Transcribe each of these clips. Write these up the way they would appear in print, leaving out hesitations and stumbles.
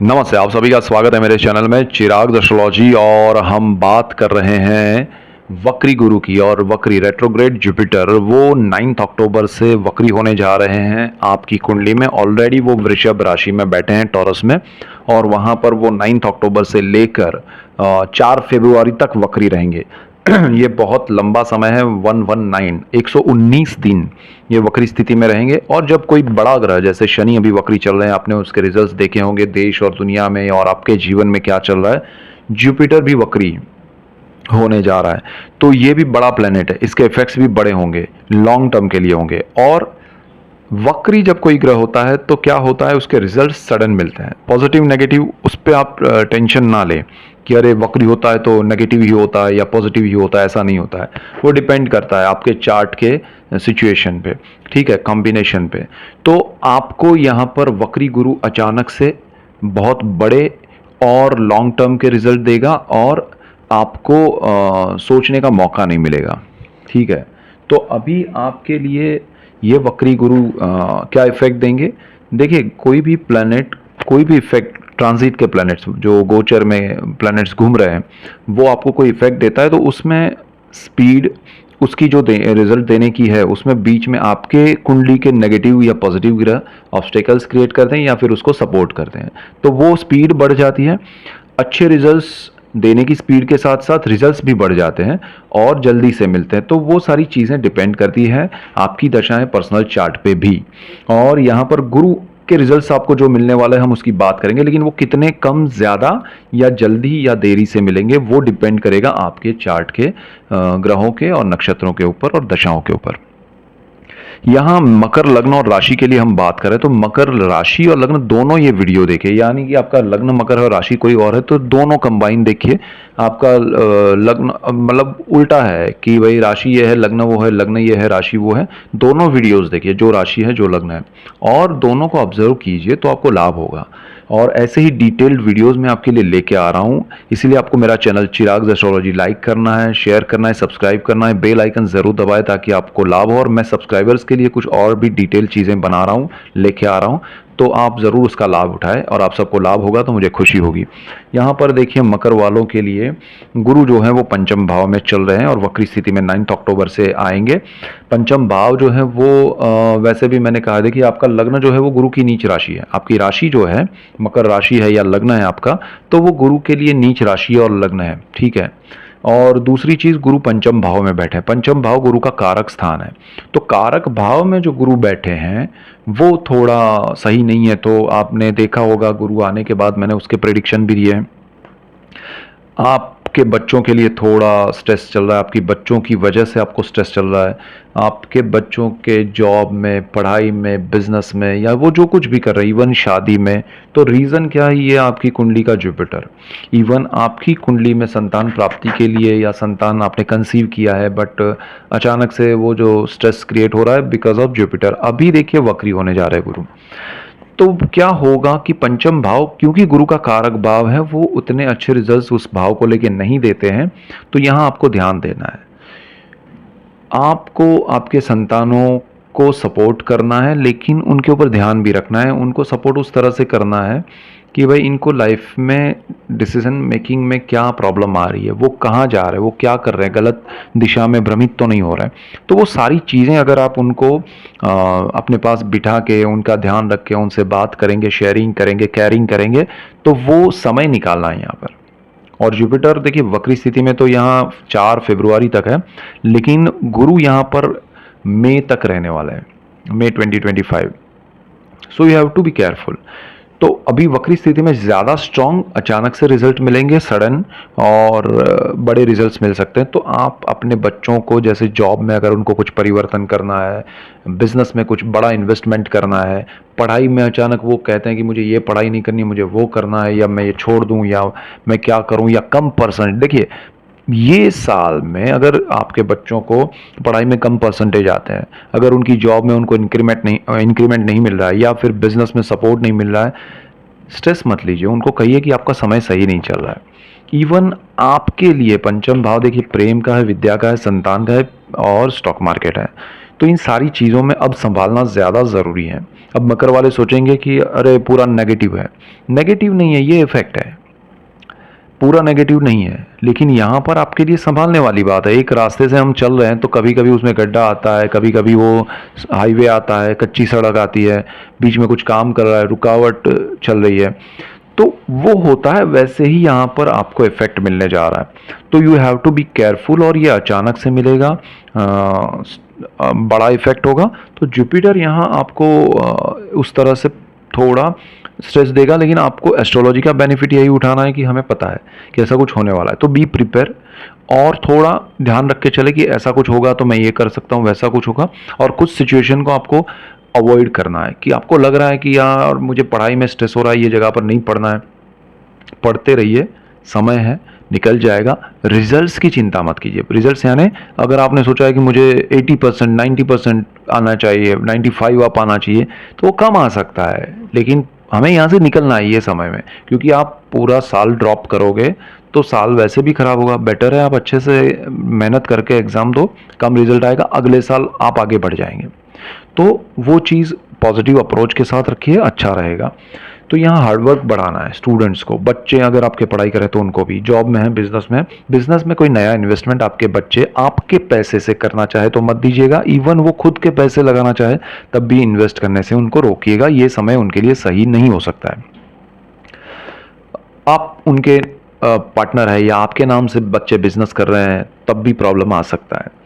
नमस्ते, आप सभी का स्वागत है मेरे चैनल में चिराग एस्ट्रोलॉजी। और हम बात कर रहे हैं वक्री गुरु की। और वक्री रेट्रोग्रेड जुपिटर वो 9 अक्टूबर से वक्री होने जा रहे हैं आपकी कुंडली में। ऑलरेडी वो वृषभ राशि में बैठे हैं, टॉरस में, और वहाँ पर वो 9 अक्टूबर से लेकर 4 फरवरी तक वक्री रहेंगे। ये बहुत लंबा समय है। 119 दिन ये वक्री स्थिति में रहेंगे। और जब कोई बड़ा ग्रह जैसे शनि अभी वक्री चल रहे हैं, आपने उसके रिजल्ट्स देखे होंगे देश और दुनिया में और आपके जीवन में क्या चल रहा है। जुपिटर भी वक्री होने जा रहा है, तो ये भी बड़ा प्लेनेट है, इसके इफेक्ट्स भी बड़े होंगे, लॉन्ग टर्म के लिए होंगे। और वक्री जब कोई ग्रह होता है तो क्या होता है, उसके रिजल्ट सडन मिलते हैं, पॉजिटिव नेगेटिव उस पर आप टेंशन ना लें कि अरे वक्री होता है तो नेगेटिव ही होता है या पॉजिटिव ही होता है। ऐसा नहीं होता है, वो डिपेंड करता है आपके चार्ट के सिचुएशन पे, ठीक है, कॉम्बिनेशन पे। तो आपको यहाँ पर वक्री गुरु अचानक से बहुत बड़े और लॉन्ग टर्म के रिजल्ट देगा और आपको सोचने का मौका नहीं मिलेगा, ठीक है। तो अभी आपके लिए ये वक्री गुरु क्या इफेक्ट देंगे। देखिए, कोई भी प्लैनेट, कोई भी इफेक्ट, ट्रांजिट के प्लैनेट्स जो गोचर में प्लैनेट्स घूम रहे हैं, वो आपको कोई इफेक्ट देता है तो उसमें स्पीड उसकी जो रिजल्ट देने की है, उसमें बीच में आपके कुंडली के नेगेटिव या पॉजिटिव ग्रह ऑब्स्टेकल्स क्रिएट करते हैं या फिर उसको सपोर्ट करते हैं, तो वो स्पीड बढ़ जाती है। अच्छे रिजल्ट्स देने की स्पीड के साथ साथ रिजल्ट्स भी बढ़ जाते हैं और जल्दी से मिलते हैं। तो वो सारी चीज़ें डिपेंड करती है आपकी दशाएं पर्सनल चार्ट पे भी। और यहाँ पर गुरु के रिजल्ट्स आपको जो मिलने वाले हैं हम उसकी बात करेंगे, लेकिन वो कितने कम, ज़्यादा या जल्दी या देरी से मिलेंगे वो डिपेंड करेगा आपके चार्ट के ग्रहों के और नक्षत्रों के ऊपर और दशाओं के ऊपर। यहाँ मकर लग्न और राशि के लिए हम बात करें तो मकर राशि और लग्न दोनों ये वीडियो देखे, यानी कि आपका लग्न मकर है और राशि कोई और है तो दोनों कंबाइन देखिए। आपका लग्न मतलब उल्टा है कि भाई राशि ये है लग्न वो है, लग्न ये है राशि वो है। दोनों वीडियोस देखिए, जो राशि है जो लग्न है, और दोनों को ऑब्जर्व कीजिए तो आपको लाभ होगा। और ऐसे ही डिटेल्ड वीडियोस मैं आपके लिए लेके आ रहा हूँ, इसीलिए आपको मेरा चैनल चिराग एस्ट्रोलॉजी लाइक करना है, शेयर करना है, सब्सक्राइब करना है, बेल आइकन जरूर दबाएं ताकि आपको लाभ हो। और मैं सब्सक्राइबर्स के लिए कुछ और भी डिटेल चीज़ें बना रहा हूँ, लेके आ रहा हूँ, तो आप ज़रूर उसका लाभ उठाएं और आप सबको लाभ होगा तो मुझे खुशी होगी। यहाँ पर देखिए, मकर वालों के लिए गुरु जो है वो पंचम भाव में चल रहे हैं और वक्री स्थिति में 9 अक्टूबर से आएंगे। पंचम भाव जो है वो वैसे भी मैंने कहा, देखिए आपका लग्न जो है वो गुरु की नीच राशि है। आपकी राशि जो है मकर राशि है या लग्न है आपका, तो वो गुरु के लिए नीच राशि और लग्न है, ठीक है। और दूसरी चीज, गुरु पंचम भाव में बैठे हैं। पंचम भाव गुरु का कारक स्थान है, तो कारक भाव में जो गुरु बैठे हैं वो थोड़ा सही नहीं है। तो आपने देखा होगा गुरु आने के बाद मैंने उसके प्रेडिक्शन भी दिए हैं। आपके बच्चों के लिए थोड़ा स्ट्रेस चल रहा है, आपकी बच्चों की वजह से आपको स्ट्रेस चल रहा है, आपके बच्चों के जॉब में, पढ़ाई में, बिजनेस में, या वो जो कुछ भी कर रहे हैं, इवन शादी में। तो रीज़न क्या है, ये आपकी कुंडली का जुपिटर। इवन आपकी कुंडली में संतान प्राप्ति के लिए या संतान आपने कंसीव किया है, बट अचानक से वो जो स्ट्रेस क्रिएट हो रहा है बिकॉज ऑफ जुपिटर। अभी देखिए वक्री होने जा रहे हैं गुरु, तो क्या होगा कि पंचम भाव, क्योंकि गुरु का कारक भाव है, वो उतने अच्छे रिजल्ट्स उस भाव को लेके नहीं देते हैं। तो यहां आपको ध्यान देना है, आपको आपके संतानों को सपोर्ट करना है, लेकिन उनके ऊपर ध्यान भी रखना है। उनको सपोर्ट उस तरह से करना है कि भाई इनको लाइफ में डिसीजन मेकिंग में क्या प्रॉब्लम आ रही है, वो कहाँ जा रहे हैं, वो क्या कर रहे हैं, गलत दिशा में भ्रमित तो नहीं हो रहा है। तो वो सारी चीज़ें अगर आप उनको अपने पास बिठा के, उनका ध्यान रख के, उनसे बात करेंगे, शेयरिंग करेंगे, केयरिंग करेंगे, तो वो समय निकालना है यहाँ पर। और जुपिटर देखिए वक्री स्थिति में तो यहाँ 4 फरवरी तक है, लेकिन गुरु यहाँ पर मई तक रहने वाला है, मई 2025। So you have to be careful. तो अभी वक्री स्थिति में ज़्यादा स्ट्रॉन्ग अचानक से रिजल्ट मिलेंगे, सडन, और बड़े रिजल्ट्स मिल सकते हैं। तो आप अपने बच्चों को, जैसे जॉब में अगर उनको कुछ परिवर्तन करना है, बिजनेस में कुछ बड़ा इन्वेस्टमेंट करना है, पढ़ाई में अचानक वो कहते हैं कि मुझे ये पढ़ाई नहीं करनी, मुझे वो करना है, या मैं ये छोड़ दूं, या मैं क्या करूं, या कम परसेंट। देखिए, ये साल में अगर आपके बच्चों को पढ़ाई में कम परसेंटेज आते हैं, अगर उनकी जॉब में उनको इंक्रीमेंट नहीं मिल रहा है, या फिर बिजनेस में सपोर्ट नहीं मिल रहा है, स्ट्रेस मत लीजिए। उनको कहिए कि आपका समय सही नहीं चल रहा है। इवन आपके लिए पंचम भाव देखिए प्रेम का है, विद्या का है, संतान का है और स्टॉक मार्केट है। तो इन सारी चीज़ों में अब संभालना ज़्यादा ज़रूरी है। अब मकर वाले सोचेंगे कि अरे पूरा नेगेटिव है। नेगेटिव नहीं है, ये इफेक्ट है, पूरा नेगेटिव नहीं है। लेकिन यहाँ पर आपके लिए संभालने वाली बात है। एक रास्ते से हम चल रहे हैं तो कभी कभी उसमें गड्ढा आता है, कभी कभी वो हाईवे आता है, कच्ची सड़क आती है, बीच में कुछ काम कर रहा है, रुकावट चल रही है, तो वो होता है। वैसे ही यहाँ पर आपको इफेक्ट मिलने जा रहा है, तो you have to be careful. और ये अचानक से मिलेगा, बड़ा इफेक्ट होगा। तो जुपिटर यहाँ आपको उस तरह से थोड़ा स्ट्रेस देगा, लेकिन आपको एस्ट्रोलॉजी का बेनिफिट यही उठाना है कि हमें पता है कि ऐसा कुछ होने वाला है, तो बी प्रिपेयर। और थोड़ा ध्यान रख के चले कि ऐसा कुछ होगा तो मैं ये कर सकता हूँ, वैसा कुछ होगा। और कुछ सिचुएशन को आपको अवॉइड करना है कि आपको लग रहा है कि यार मुझे पढ़ाई में स्ट्रेस हो रहा है, ये जगह पर नहीं पढ़ना है, पढ़ते रहिए, समय है, निकल जाएगा। रिजल्ट्स की चिंता मत कीजिए। रिजल्ट्स यानी अगर आपने सोचा है कि मुझे 80% 90% आना चाहिए, 95 आप आना चाहिए, तो वो कम आ सकता है, लेकिन हमें यहाँ से निकलना है ये समय में। क्योंकि आप पूरा साल ड्रॉप करोगे तो साल वैसे भी खराब होगा। बेटर है आप अच्छे से मेहनत करके एग्ज़ाम दो, कम रिजल्ट आएगा, अगले साल आप आगे बढ़ जाएंगे। तो वो चीज़ पॉजिटिव अप्रोच के साथ रखिए, अच्छा रहेगा। तो यहाँ हार्डवर्क बढ़ाना है स्टूडेंट्स को। बच्चे अगर आपके पढ़ाई करें तो उनको भी, जॉब में है, बिजनेस में, बिजनेस में कोई नया इन्वेस्टमेंट आपके बच्चे आपके पैसे से करना चाहे तो मत दीजिएगा। इवन वो खुद के पैसे लगाना चाहे तब भी इन्वेस्ट करने से उनको रोकिएगा। ये समय उनके लिए सही नहीं हो सकता है। आप उनके पार्टनर है या आपके नाम से बच्चे बिजनेस कर रहे हैं तब भी प्रॉब्लम आ सकता है।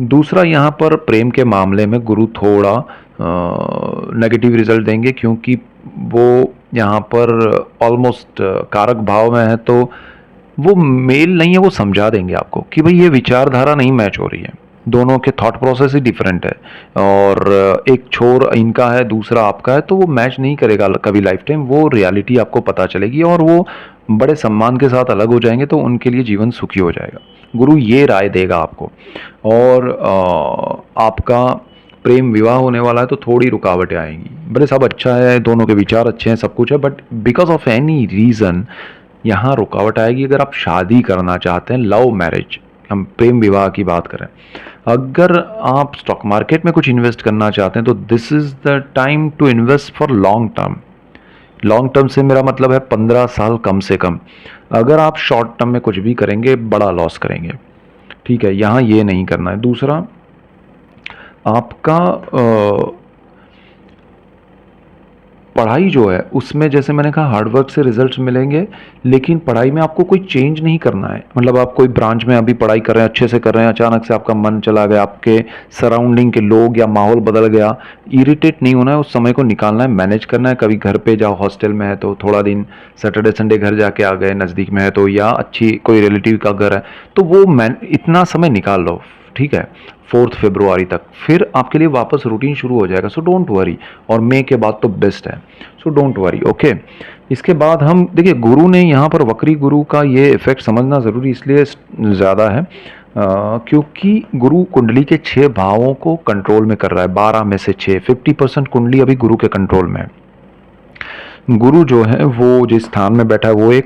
दूसरा, यहाँ पर प्रेम के मामले में गुरु थोड़ा नेगेटिव रिजल्ट देंगे, क्योंकि वो यहाँ पर ऑलमोस्ट कारक भाव में है, तो वो मेल नहीं है, वो समझा देंगे आपको कि भाई ये विचारधारा नहीं मैच हो रही है, दोनों के थॉट प्रोसेस ही डिफरेंट है, और एक छोर इनका है, दूसरा आपका है, तो वो मैच नहीं करेगा कभी लाइफ टाइम। वो रियलिटी आपको पता चलेगी और वो बड़े सम्मान के साथ अलग हो जाएंगे, तो उनके लिए जीवन सुखी हो जाएगा। गुरु ये राय देगा आपको। और आपका प्रेम विवाह होने वाला है तो थोड़ी रुकावटें आएंगी। भले सब अच्छा है, दोनों के विचार अच्छे हैं, सब कुछ है, but because of any reason यहाँ रुकावट आएगी। अगर आप शादी करना चाहते हैं, लव मैरिज, हम प्रेम विवाह की बात करें, अगर आप स्टॉक मार्केट में कुछ इन्वेस्ट करना चाहते हैं तो this is the time to invest for long term. Long term से मेरा मतलब है 15 साल कम से कम। अगर आप शॉर्ट टर्म में कुछ भी करेंगे बड़ा लॉस करेंगे, ठीक है, यहाँ ये नहीं करना है। दूसरा, आपका पढ़ाई जो है उसमें जैसे मैंने कहा हार्डवर्क से रिजल्ट्स मिलेंगे, लेकिन पढ़ाई में आपको कोई चेंज नहीं करना है। मतलब आप कोई ब्रांच में अभी पढ़ाई कर रहे हैं, अच्छे से कर रहे हैं, अचानक से आपका मन चला गया, आपके सराउंडिंग के लोग या माहौल बदल गया, इरिटेट नहीं होना है, उस समय को निकालना है, मैनेज करना है। कभी घर पे जाओ, हॉस्टल में है तो थोड़ा दिन सैटरडे संडे घर जाके आ गए, नज़दीक में है तो, या अच्छी कोई रिलेटिव का घर है तो वो इतना समय निकाल लो, ठीक है, 4 फरवरी तक, फिर आपके लिए वापस रूटीन शुरू हो जाएगा। So don't worry. और मई के बाद तो बेस्ट है, सो डोंट वरी, ओके। इसके बाद हम देखिए, गुरु ने यहाँ पर, वक्री गुरु का ये इफेक्ट समझना ज़रूरी इसलिए ज़्यादा है क्योंकि गुरु कुंडली के 6 भावों को कंट्रोल में कर रहा है। 12 में से 6, 50% कुंडली अभी गुरु के कंट्रोल में है। गुरु जो है वो जिस स्थान में बैठा है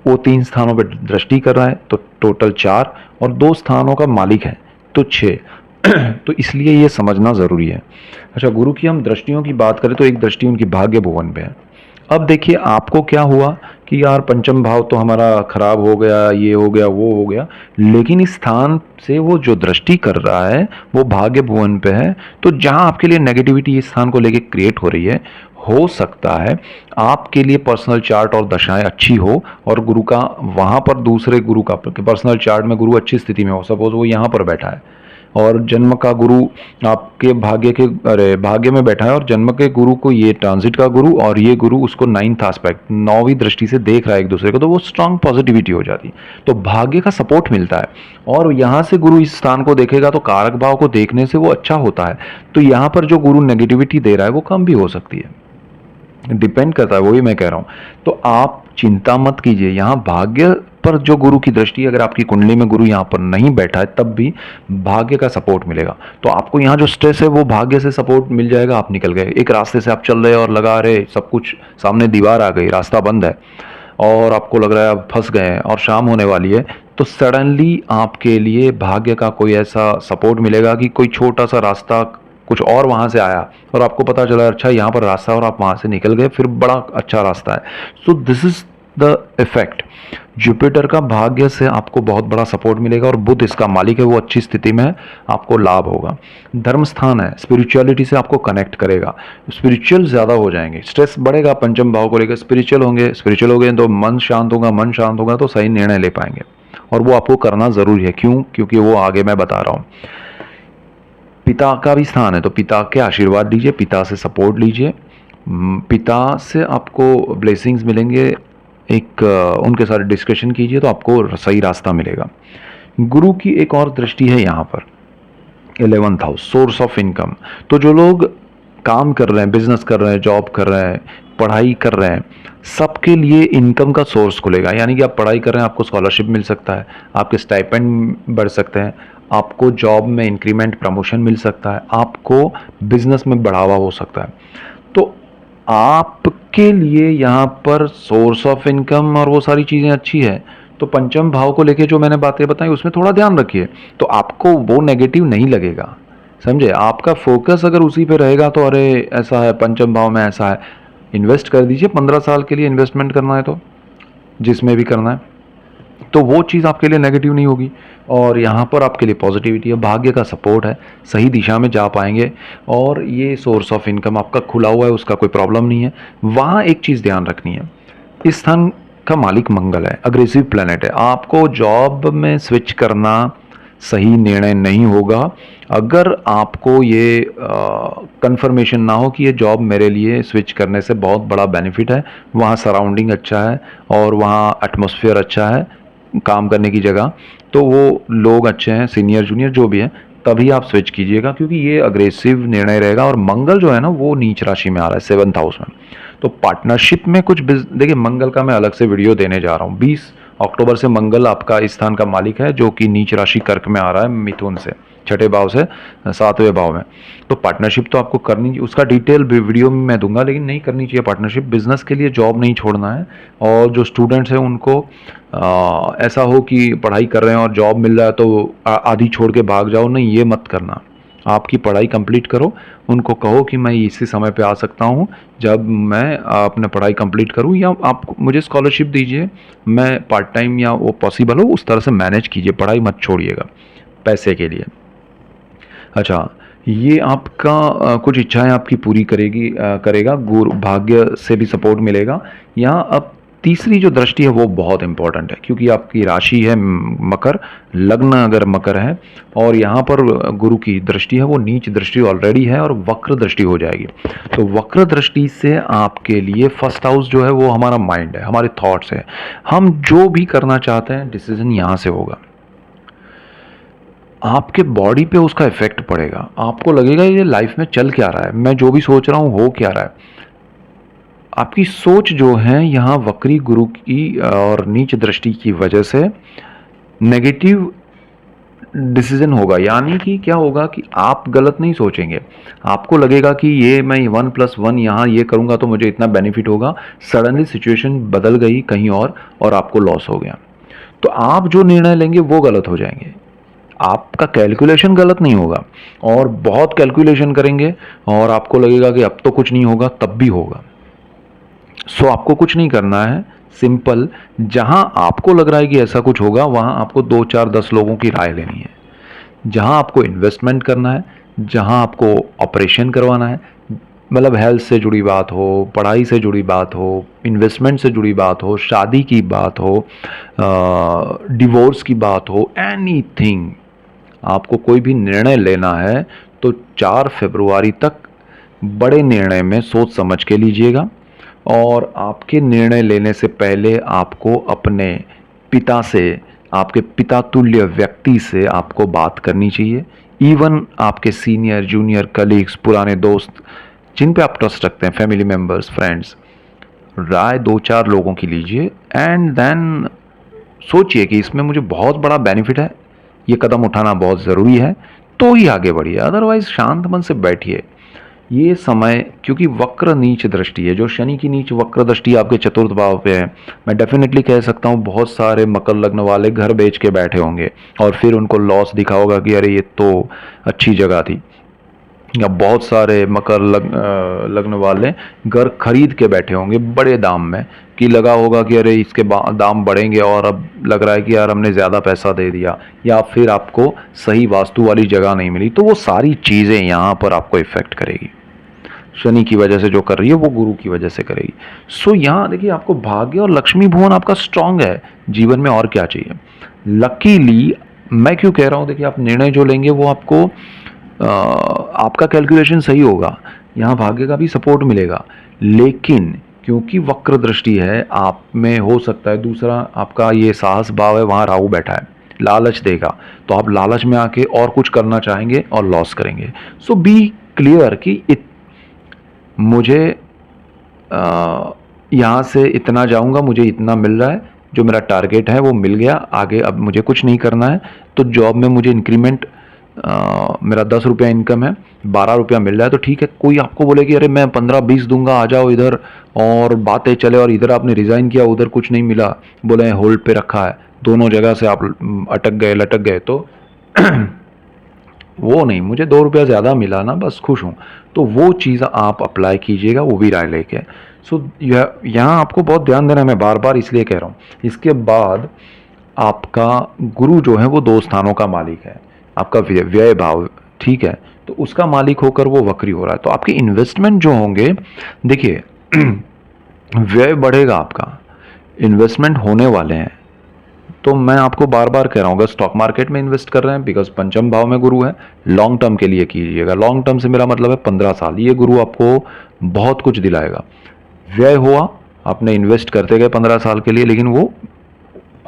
वो 3 स्थानों पर दृष्टि कर रहा है, तो टोटल 4, और 2 स्थानों का मालिक है तो 6। तो इसलिए ये समझना ज़रूरी है। अच्छा, गुरु की हम दृष्टियों की बात करें तो एक दृष्टि उनकी भाग्य भुवन पे है। अब देखिए आपको क्या हुआ कि यार पंचम भाव तो हमारा खराब हो गया, ये हो गया, वो हो गया, लेकिन इस स्थान से वो जो दृष्टि कर रहा है वो भाग्य भुवन पे है। तो जहाँ आपके लिए नेगेटिविटी इस स्थान को लेके क्रिएट हो रही है, हो सकता है आपके लिए पर्सनल चार्ट और दशाएं अच्छी हो और गुरु का वहाँ पर, दूसरे गुरु का पर्सनल चार्ट में गुरु अच्छी स्थिति में हो, सपोज वो यहाँ पर बैठा है और जन्म का गुरु आपके भाग्य में बैठा है, और जन्म के गुरु को ये ट्रांजिट का गुरु और ये गुरु उसको 9th एस्पेक्ट, 9वीं दृष्टि से देख रहा है एक दूसरे को, तो वो स्ट्रांग पॉजिटिविटी हो जाती है, तो भाग्य का सपोर्ट मिलता है। और यहाँ से गुरु इस स्थान को देखेगा तो कारक भाव को देखने से वो अच्छा होता है। तो यहाँ पर जो गुरु नेगेटिविटी दे रहा है वो कम भी हो सकती है, डिपेंड करता है, वही मैं कह रहा हूँ। तो आप चिंता मत कीजिए, यहाँ भाग्य पर जो गुरु की दृष्टि, अगर आपकी कुंडली में गुरु यहाँ पर नहीं बैठा है तब भी भाग्य का सपोर्ट मिलेगा। तो आपको यहाँ जो स्ट्रेस है वो भाग्य से सपोर्ट मिल जाएगा, आप निकल गए। एक रास्ते से आप चल रहे और लगा रहे सब कुछ, सामने दीवार आ गई, रास्ता बंद है और आपको लग रहा है आप फंस गए हैं और शाम होने वाली है, तो सडनली आपके लिए भाग्य का कोई ऐसा सपोर्ट मिलेगा कि कोई छोटा सा रास्ता कुछ और वहाँ से आया और आपको पता चला अच्छा यहाँ पर रास्ता है और आप वहाँ से निकल गए, फिर बड़ा अच्छा रास्ता है। So this is the effect. Jupiter का भाग्य से आपको बहुत बड़ा सपोर्ट मिलेगा और बुध इसका मालिक है, वो अच्छी स्थिति में है, आपको लाभ होगा। धर्म स्थान है, स्पिरिचुअलिटी से आपको कनेक्ट करेगा, स्पिरिचुअल ज़्यादा हो जाएंगे, स्ट्रेस बढ़ेगा पंचम भाव को लेकर, स्पिरिचुअल होंगे, स्पिरिचुअल हो गए तो मन शांत होगा, मन शांत होगा तो सही निर्णय ले पाएंगे और वो आपको करना ज़रूरी है। क्यों? क्योंकि वो आगे मैं बता रहा हूँ। पिता का भी स्थान है तो पिता के आशीर्वाद लीजिए, पिता से सपोर्ट लीजिए, पिता से आपको ब्लेसिंग्स मिलेंगे, एक उनके साथ डिस्कशन कीजिए तो आपको सही रास्ता मिलेगा। गुरु की एक और दृष्टि है यहाँ पर 11th house, source of income. तो जो लोग काम कर रहे हैं, बिजनेस कर रहे हैं, जॉब कर रहे हैं, पढ़ाई कर रहे हैं, सबके लिए इनकम का सोर्स खुलेगा। यानी कि आप पढ़ाई कर रहे हैं, आपको स्कॉलरशिप मिल सकता है, आपके स्टाइपेंड बढ़ सकते हैं, आपको जॉब में इंक्रीमेंट प्रमोशन मिल सकता है, आपको बिजनेस में बढ़ावा हो सकता है। तो आपके लिए यहाँ पर सोर्स ऑफ इनकम और वो सारी चीज़ें अच्छी है। तो पंचम भाव को लेके जो मैंने बातें बताई उसमें थोड़ा ध्यान रखिए, तो आपको वो नेगेटिव नहीं लगेगा। समझे? आपका फोकस अगर उसी पे रहेगा तो अरे ऐसा है, पंचम भाव में ऐसा है, इन्वेस्ट कर दीजिए। 15 साल के लिए इन्वेस्टमेंट करना है तो जिसमें भी करना है, तो वो चीज़ आपके लिए नेगेटिव नहीं होगी और यहाँ पर आपके लिए पॉजिटिविटी है, भाग्य का सपोर्ट है, सही दिशा में जा पाएंगे और ये सोर्स ऑफ इनकम आपका खुला हुआ है, उसका कोई प्रॉब्लम नहीं है। वहाँ एक चीज़ ध्यान रखनी है, इस स्थान का मालिक मंगल है, अग्रेसिव प्लैनेट है, आपको जॉब में स्विच करना सही निर्णय नहीं होगा अगर आपको ये कंफर्मेशन ना हो कि ये जॉब मेरे लिए स्विच करने से बहुत बड़ा बेनिफिट है, वहाँ सराउंडिंग अच्छा है और वहाँ एटमॉस्फेयर अच्छा है काम करने की जगह, तो वो लोग अच्छे हैं, सीनियर जूनियर जो भी है, तभी आप स्विच कीजिएगा, क्योंकि ये अग्रेसिव निर्णय रहेगा। और मंगल जो है ना वो नीच राशि में आ रहा है 7th हाउस में, तो पार्टनरशिप में कुछ देखिए मंगल का मैं अलग से वीडियो देने जा रहा हूँ। 20 अक्टूबर से मंगल आपका इस स्थान का मालिक है जो कि नीच राशि कर्क में आ रहा है, मिथुन से, छठे भाव से 7वें भाव में। तो पार्टनरशिप तो आपको करनी, उसका डिटेल वीडियो में मैं दूंगा, लेकिन नहीं करनी चाहिए पार्टनरशिप। बिजनेस के लिए जॉब नहीं छोड़ना है और जो स्टूडेंट्स हैं उनको ऐसा हो कि पढ़ाई कर रहे हैं और जॉब मिल रहा है तो आधी छोड़ के भाग जाओ, नहीं, ये मत करना। आपकी पढ़ाई कंप्लीट करो, उनको कहो कि मैं इसी समय पे आ सकता हूँ जब मैं अपने पढ़ाई कंप्लीट करूँ, या आप मुझे स्कॉलरशिप दीजिए, मैं पार्ट टाइम या वो पॉसिबल हो उस तरह से मैनेज कीजिए, पढ़ाई मत छोड़िएगा पैसे के लिए। अच्छा, ये आपका कुछ इच्छाएं आपकी पूरी करेगा, गुरु भाग्य से भी सपोर्ट मिलेगा। यहाँ अब तीसरी जो दृष्टि है वो बहुत इंपॉर्टेंट है, क्योंकि आपकी राशि है मकर, लग्न अगर मकर है और यहाँ पर गुरु की दृष्टि है, वो नीच दृष्टि ऑलरेडी है और वक्र दृष्टि हो जाएगी। तो वक्र दृष्टि से आपके लिए फर्स्ट हाउस जो है वो हमारा माइंड है, हमारे थॉट्स है, हम जो भी करना चाहते हैं डिसीजन यहाँ से होगा, आपके बॉडी पे उसका इफेक्ट पड़ेगा, आपको लगेगा ये लाइफ में चल क्या रहा है, मैं जो भी सोच रहा हूँ हो क्या रहा है। आपकी सोच जो है यहाँ वक्री गुरु की और नीच दृष्टि की वजह से नेगेटिव डिसीजन होगा। यानी कि क्या होगा कि आप गलत नहीं सोचेंगे, आपको लगेगा कि ये मैं 1+1 यहाँ ये करूँगा तो मुझे इतना बेनिफिट होगा, सडनली सिचुएशन बदल गई कहीं और आपको लॉस हो गया, तो आप जो निर्णय लेंगे वो गलत हो जाएंगे। आपका कैलकुलेशन गलत नहीं होगा और बहुत कैलकुलेशन करेंगे और आपको लगेगा कि अब तो कुछ नहीं होगा, तब भी होगा। सो आपको कुछ नहीं करना है, सिंपल, जहां आपको लग रहा है कि ऐसा कुछ होगा वहां आपको 2 4 10 लोगों की राय लेनी है। जहां आपको इन्वेस्टमेंट करना है, जहां आपको ऑपरेशन करवाना है, मतलब हेल्थ से जुड़ी बात हो, पढ़ाई से जुड़ी बात हो, इन्वेस्टमेंट से जुड़ी बात हो, शादी की बात हो, डिवोर्स की बात हो, एनीथिंग, आपको कोई भी निर्णय लेना है तो 4 फरवरी तक बड़े निर्णय में सोच समझ के लीजिएगा। और आपके निर्णय लेने से पहले आपको अपने पिता से, आपके पिता तुल्य व्यक्ति से आपको बात करनी चाहिए। इवन आपके सीनियर जूनियर कलीग्स, पुराने दोस्त जिन पे आप ट्रस्ट रखते हैं, फैमिली मेम्बर्स, फ्रेंड्स, राय 2 4 लोगों की लीजिए एंड देन सोचिए कि इसमें मुझे बहुत बड़ा बेनिफिट है, ये कदम उठाना बहुत ज़रूरी है, तो ही आगे बढ़िए, अदरवाइज शांत मन से बैठिए। ये समय, क्योंकि वक्र नीच दृष्टि है, जो शनि की नीच वक्र दृष्टि आपके चतुर्थ भाव पे है, मैं डेफिनेटली कह सकता हूँ बहुत सारे मकर लग्न वाले घर बेच के बैठे होंगे और फिर उनको लॉस दिखा होगा कि अरे ये तो अच्छी जगह थी। या बहुत सारे मकर लग्न वाले घर खरीद के बैठे होंगे बड़े दाम में, कि लगा होगा कि अरे इसके दाम बढ़ेंगे और अब लग रहा है कि यार हमने ज़्यादा पैसा दे दिया, या फिर आपको सही वास्तु वाली जगह नहीं मिली। तो वो सारी चीज़ें यहाँ पर आपको इफ़ेक्ट करेगी। शनि की वजह से जो कर रही है वो गुरु की वजह से करेगी। सो यहाँ देखिए, आपको भाग्य और लक्ष्मी भुवन आपका स्ट्रांग है जीवन में, और क्या चाहिए। लकीली मैं क्यों कह रहा हूँ, देखिए आप निर्णय जो लेंगे वो आपको आपका कैलकुलेशन सही होगा, यहाँ भाग्य का भी सपोर्ट मिलेगा, लेकिन क्योंकि वक्र दृष्टि है आप में, हो सकता है दूसरा आपका ये साहस भाव है, वहाँ राहु बैठा है, लालच देगा, तो आप लालच में आके और कुछ करना चाहेंगे और लॉस करेंगे। सो बी क्लियर कि मुझे यहाँ से इतना जाऊँगा, मुझे इतना मिल रहा है, जो मेरा टारगेट है वो मिल गया, आगे अब मुझे कुछ नहीं करना है। तो जॉब में मुझे इंक्रीमेंट, मेरा 10 रुपया इनकम है, 12 रुपया मिल रहा है तो ठीक है। कोई आपको बोले कि अरे मैं 15-20 दूंगा, आ जाओ इधर, और बातें चले, और इधर आपने रिज़ाइन किया, उधर कुछ नहीं मिला, बोले होल्ड पे रखा है, दोनों जगह से आप अटक गए लटक गए, तो वो नहीं, मुझे 2 रुपया ज़्यादा मिला ना, बस खुश हूँ। तो वो चीज़ आप अप्लाई कीजिएगा, वो भी राय लेके। सो यहाँ आपको बहुत ध्यान देना है, मैं बार बार इसलिए कह रहा हूँ। इसके बाद आपका गुरु जो है वो 2 स्थानों का मालिक है, आपका व्यय भाव, ठीक है, तो उसका मालिक होकर वो वक्री हो रहा है। तो आपके इन्वेस्टमेंट जो होंगे, देखिए व्यय बढ़ेगा, आपका इन्वेस्टमेंट होने वाले हैं। तो मैं आपको बार बार कह रहा हूँ, अगर स्टॉक मार्केट में इन्वेस्ट कर रहे हैं, बिकॉज पंचम भाव में गुरु है, लॉन्ग टर्म के लिए कीजिएगा। लॉन्ग टर्म से मेरा मतलब है 15 साल, ये गुरु आपको बहुत कुछ दिलाएगा। व्यय हुआ, आपने इन्वेस्ट करते गए 15 साल के लिए, लेकिन वो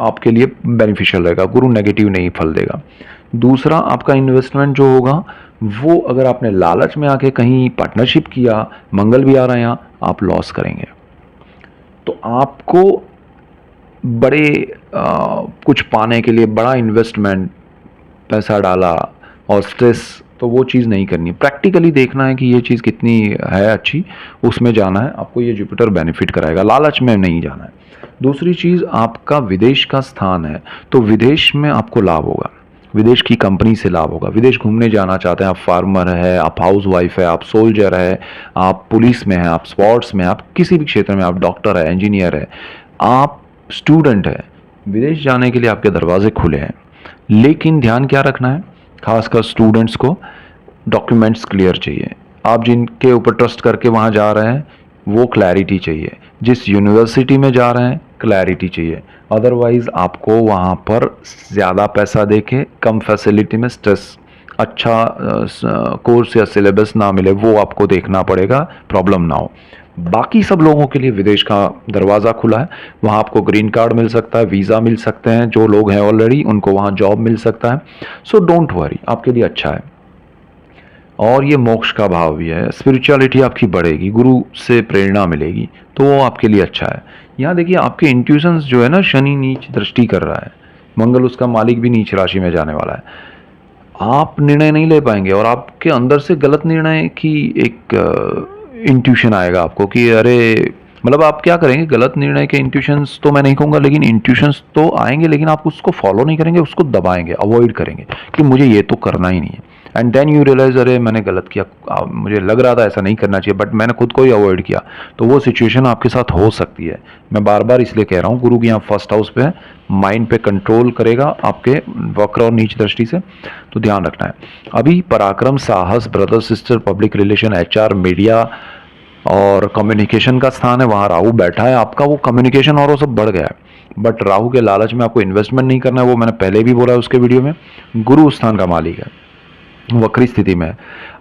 आपके लिए बेनिफिशियल रहेगा, गुरु नेगेटिव नहीं फल देगा। दूसरा, आपका इन्वेस्टमेंट जो होगा वो, अगर आपने लालच में आके कहीं पार्टनरशिप किया, मंगल भी आ रहा है यहाँ, आप लॉस करेंगे। तो आपको बड़े कुछ पाने के लिए बड़ा इन्वेस्टमेंट, पैसा डाला और स्ट्रेस, तो वो चीज़ नहीं करनी। प्रैक्टिकली देखना है कि ये चीज़ कितनी है अच्छी, उसमें जाना है आपको, ये जुपिटर बेनिफिट कराएगा, लालच में नहीं जाना है। दूसरी चीज़, आपका विदेश का स्थान है, तो विदेश में आपको लाभ होगा, विदेश की कंपनी से लाभ होगा। विदेश घूमने जाना चाहते हैं, आप फार्मर है, आप हाउस वाइफ है, आप सोल्जर है, आप पुलिस में है, आप स्पोर्ट्स में, आप किसी भी क्षेत्र में, आप डॉक्टर है, इंजीनियर है, आप स्टूडेंट है, विदेश जाने के लिए आपके दरवाजे खुले हैं। लेकिन ध्यान क्या रखना है, खासकर स्टूडेंट्स को, डॉक्यूमेंट्स क्लियर चाहिए। आप जिनके ऊपर ट्रस्ट करके वहाँ जा रहे हैं वो क्लैरिटी चाहिए, जिस यूनिवर्सिटी में जा रहे हैं क्लैरिटी चाहिए। अदरवाइज़ आपको वहाँ पर ज़्यादा पैसा देके कम फैसिलिटी में स्ट्रेस, अच्छा कोर्स या सिलेबस ना मिले, वो आपको देखना पड़ेगा, प्रॉब्लम ना हो। बाकी सब लोगों के लिए विदेश का दरवाज़ा खुला है, वहाँ आपको ग्रीन कार्ड मिल सकता है, वीज़ा मिल सकते हैं, जो लोग हैं ऑलरेडी उनको वहाँ जॉब मिल सकता है। सो डोंट वरी, आपके लिए अच्छा है। और ये मोक्ष का भाव भी है, स्पिरिचुअलिटी आपकी बढ़ेगी, गुरु से प्रेरणा मिलेगी, तो वो आपके लिए अच्छा है। यहाँ देखिए, आपके इंट्यूशंस जो है ना, शनि नीच दृष्टि कर रहा है, मंगल उसका मालिक भी नीच राशि में जाने वाला है, आप निर्णय नहीं ले पाएंगे, और आपके अंदर से गलत निर्णय की एक इंट्यूशन आएगा आपको कि अरे, मतलब आप क्या करेंगे, गलत निर्णय के इंट्यूशंस तो मैं नहीं कहूँगा, लेकिन इंट्यूशंस तो आएंगे, लेकिन आप उसको फॉलो नहीं करेंगे, उसको दबाएंगे, अवॉइड करेंगे कि मुझे ये तो करना ही नहीं है। एंड देन यू रियलाइज, अरे मैंने गलत किया, मुझे लग रहा था ऐसा नहीं करना चाहिए, बट मैंने खुद को ही अवॉइड किया। तो वो सिचुएशन आपके साथ हो सकती है। मैं बार बार इसलिए कह रहा हूँ, गुरु की यहाँ फर्स्ट हाउस पे है, माइंड पे कंट्रोल करेगा आपके वक्र और नीच दृष्टि से, तो ध्यान रखना है। अभी पराक्रम, साहस, brother sister, public relation, HR, media और कम्युनिकेशन का स्थान है, वहाँ राहु बैठा है, आपका वो कम्युनिकेशन और वो सब बढ़ गया है। बट राहु के लालच में आपको इन्वेस्टमेंट नहीं करना है, वो मैंने पहले भी बोला है उसके वीडियो में। गुरु उस स्थान का मालिक है, वक्री स्थिति में।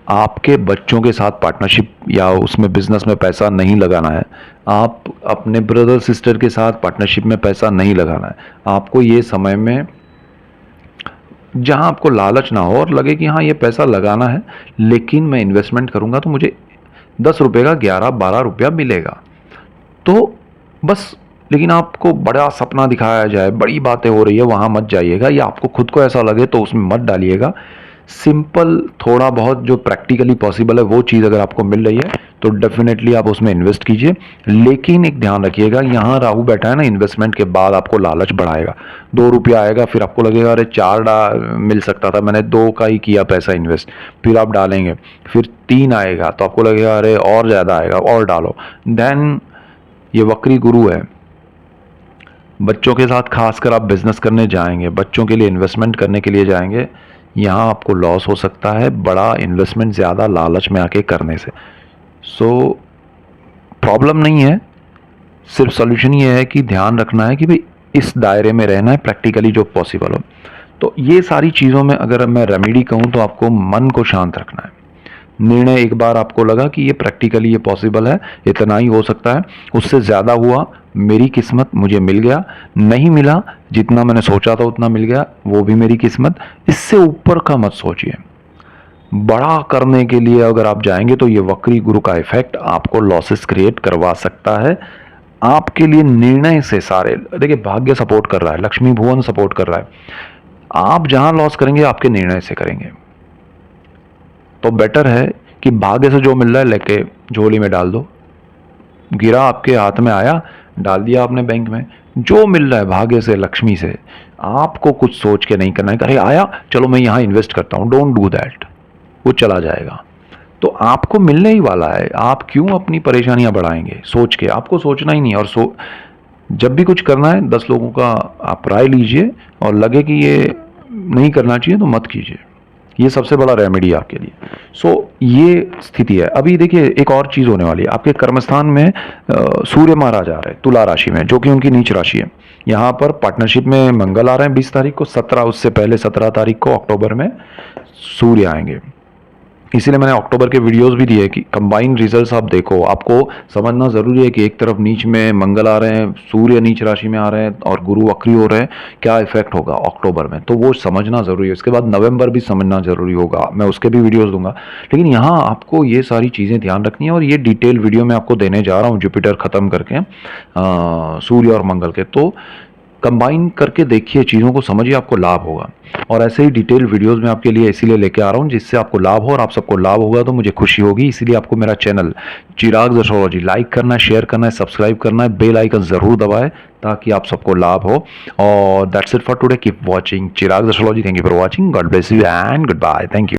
आपके बच्चों के साथ पार्टनरशिप या उसमें बिजनेस में पैसा नहीं लगाना है, आप अपने ब्रदर सिस्टर के साथ पार्टनरशिप में पैसा नहीं लगाना है। आपको ये समय में, जहां आपको लालच ना हो और लगे कि हाँ ये पैसा लगाना है, लेकिन मैं इन्वेस्टमेंट करूंगा तो मुझे 10 रुपये का 11-12 रुपया मिलेगा, तो बस। लेकिन आपको बड़ा सपना दिखाया जाए, बड़ी बातें हो रही है, वहाँ मत जाइएगा, या आपको खुद को ऐसा लगे तो उसमें मत डालिएगा। सिंपल, थोड़ा बहुत जो प्रैक्टिकली पॉसिबल है वो चीज़ अगर आपको मिल रही है तो डेफिनेटली आप उसमें इन्वेस्ट कीजिए। लेकिन एक ध्यान रखिएगा, यहाँ राहु बैठा है ना, इन्वेस्टमेंट के बाद आपको लालच बढ़ाएगा। 2 रुपया आएगा, फिर आपको लगेगा अरे 4 मिल सकता था, मैंने 2 का ही किया पैसा इन्वेस्ट। फिर आप डालेंगे, फिर 3 आएगा तो आपको लगेगा अरे और ज़्यादा आएगा, और डालो। देन ये वक्री गुरु है। बच्चों के साथ खासकर आप बिजनेस करने जाएंगे, बच्चों के लिए इन्वेस्टमेंट करने के लिए जाएंगे, यहाँ आपको लॉस हो सकता है, बड़ा इन्वेस्टमेंट ज़्यादा लालच में आके करने से। सो प्रॉब्लम नहीं है, सिर्फ सॉल्यूशन ये है कि ध्यान रखना है कि भाई इस दायरे में रहना है, प्रैक्टिकली जो पॉसिबल हो। तो ये सारी चीज़ों में अगर मैं रेमेडी कहूँ तो आपको मन को शांत रखना है। निर्णय एक बार आपको लगा कि ये प्रैक्टिकली ये पॉसिबल है, इतना ही हो सकता है, उससे ज़्यादा हुआ मेरी किस्मत, मुझे मिल गया, नहीं मिला जितना मैंने सोचा था उतना मिल गया, वो भी मेरी किस्मत। इससे ऊपर का मत सोचिए। बड़ा करने के लिए अगर आप जाएंगे तो ये वक्री गुरु का इफेक्ट आपको लॉसेस क्रिएट करवा सकता है। आपके लिए निर्णय से सारे, देखिए भाग्य सपोर्ट कर रहा है, लक्ष्मी भुवन सपोर्ट कर रहा है, आप जहां लॉस करेंगे आपके निर्णय से करेंगे। तो बेटर है कि भाग्य से जो मिल रहा है लेके झोली में डाल दो। गिरा आपके हाथ में आया, डाल दिया आपने बैंक में। जो मिल रहा है भाग्य से, लक्ष्मी से, आपको कुछ सोच के नहीं करना है, अरे आया चलो मैं यहाँ इन्वेस्ट करता हूँ, डोंट डू दैट, वो चला जाएगा। तो आपको मिलने ही वाला है, आप क्यों अपनी परेशानियां बढ़ाएंगे सोच के? आपको सोचना ही नहीं। और जब भी कुछ करना है 10 लोगों का आप राय लीजिए, और लगे कि ये नहीं करना चाहिए तो मत कीजिए। ये सबसे बड़ा रेमेडी आपके लिए। ये स्थिति है। अभी देखिए एक और चीज़ होने वाली है, आपके कर्मस्थान में सूर्य महाराज आ रहे हैं तुला राशि में, जो कि उनकी नीच राशि है। यहाँ पर पार्टनरशिप में मंगल आ रहे हैं 20 तारीख को, 17 उससे पहले 17 तारीख को अक्टूबर में सूर्य आएंगे। इसीलिए मैंने अक्टूबर के वीडियोस भी दिए कि कंबाइन रिजल्ट्स आप देखो। आपको समझना ज़रूरी है कि एक तरफ नीच में मंगल आ रहे हैं, सूर्य नीच राशि में आ रहे हैं और गुरु वक्री हो रहे हैं, क्या इफेक्ट होगा अक्टूबर में, तो वो समझना ज़रूरी है। उसके बाद नवंबर भी समझना ज़रूरी होगा, मैं उसके भी वीडियोज़ दूंगा। लेकिन यहाँ आपको ये सारी चीज़ें ध्यान रखनी है, और ये डिटेल वीडियो मैं आपको देने जा रहा हूँ जुपिटर ख़त्म करके सूर्य और मंगल के। तो कंबाइन करके देखिए, चीज़ों को समझिए, आपको लाभ होगा। और ऐसे ही डिटेल वीडियोस में आपके लिए इसीलिए लेके आ रहा हूँ जिससे आपको लाभ हो, और आप सबको लाभ होगा तो मुझे खुशी होगी। इसीलिए आपको मेरा चैनल चिराग एस्ट्रोलॉजी लाइक करना है, शेयर करना है, सब्सक्राइब करना है, बेल आइकन ज़रूर दबाएं ताकि आप सबको लाभ हो। और that's it for today, keep watching Chirag astrology. Thank you for watching, God bless you and goodbye, thank you.